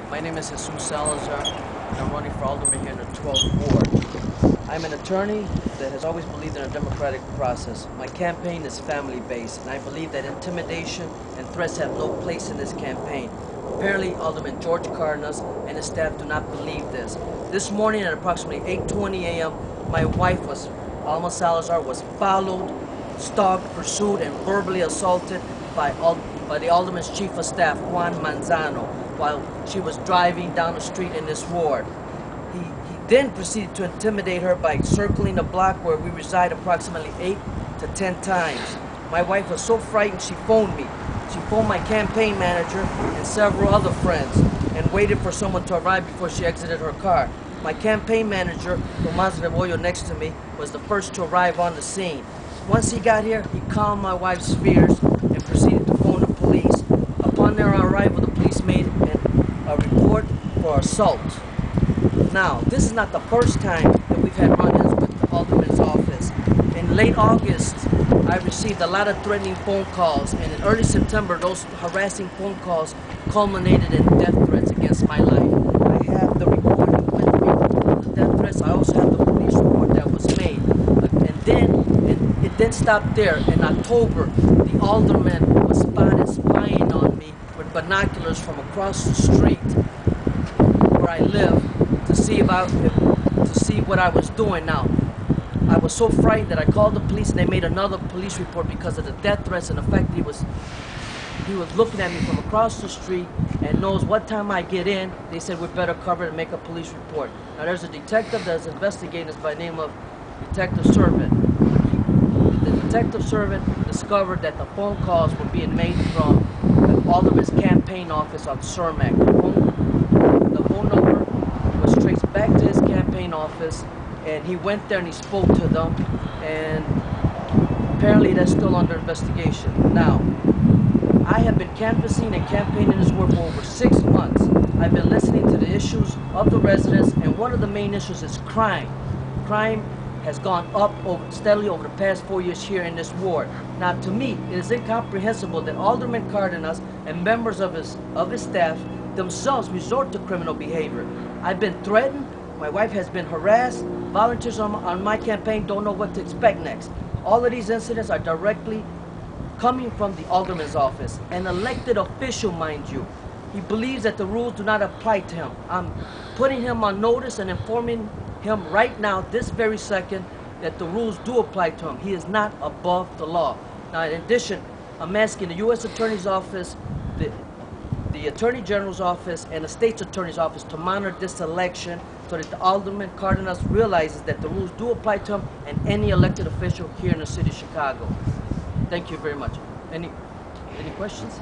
My name is Mr.Salazar, and I'm running for Alderman here in the 12th Ward. I'm an attorney that has always believed in a democratic process. My campaign is family-based, and I believe that intimidation and threats have no place in this campaign. Apparently, Alderman George Cardenas and his staff do not believe this. This morning at approximately 8:20 a.m., my wife, Alderman Salazar, was followed, stalked, pursued, and verbally assaulted by the Alderman's Chief of Staff, Juan Manzano, while she was driving down the street in this ward. He then proceeded to intimidate her by circling the block where we reside approximately 8 to 10 times. My wife was so frightened she phoned me. She phoned my campaign manager and several other friends and waited for someone to arrive before she exited her car. My campaign manager, Tomas Rebollo, next to me, was the first to arrive on the scene. Once he got here, he calmed my wife's fears and proceeded to phone the police. Upon their arrival, the police made a report for assault. Now, this is not the first time that we've had run-ins with the Alderman's office. In late August, I received a lot of threatening phone calls, and in early September, those harassing phone calls culminated in death threats against my life. I have the recording with me of the death threats. I also have the police report that was made. It didn't stop there. In October, the Alderman was spotted spying on me with binoculars from across the street where I live to see what I was doing. Now, I was so frightened that I called the police, and they made another police report because of the death threats and the fact that he was looking at me from across the street and knows what time I get in. They said we better cover it and make a police report. Now, there's a detective that's investigating this by the name of Detective Servant. The Detective Servant discovered that the phone calls were being made from the Alderman's campaign office on Cermak. The phone number was traced back to his campaign office, and he went there and he spoke to them, and apparently that's still under investigation. Now, I have been canvassing and campaigning this work for over 6 months. I've been listening to the issues of the residents, and one of the main issues is crime. Crime has gone up steadily over the past 4 years here in this ward. Now, to me, it is incomprehensible that Alderman Cardenas and members of his staff themselves resort to criminal behavior. I've been threatened. My wife has been harassed. Volunteers on my campaign don't know what to expect next. All of these incidents are directly coming from the Alderman's office, an elected official, mind you. He believes that the rules do not apply to him. I'm putting him on notice and informing him right now, this very second, that the rules do apply to him. He is not above the law. Now, in addition, I'm asking the U.S. Attorney's Office, the Attorney General's Office, and the State's Attorney's Office to monitor this election so that the Alderman Cardenas realizes that the rules do apply to him and any elected official here in the city of Chicago. Thank you very much. Any questions?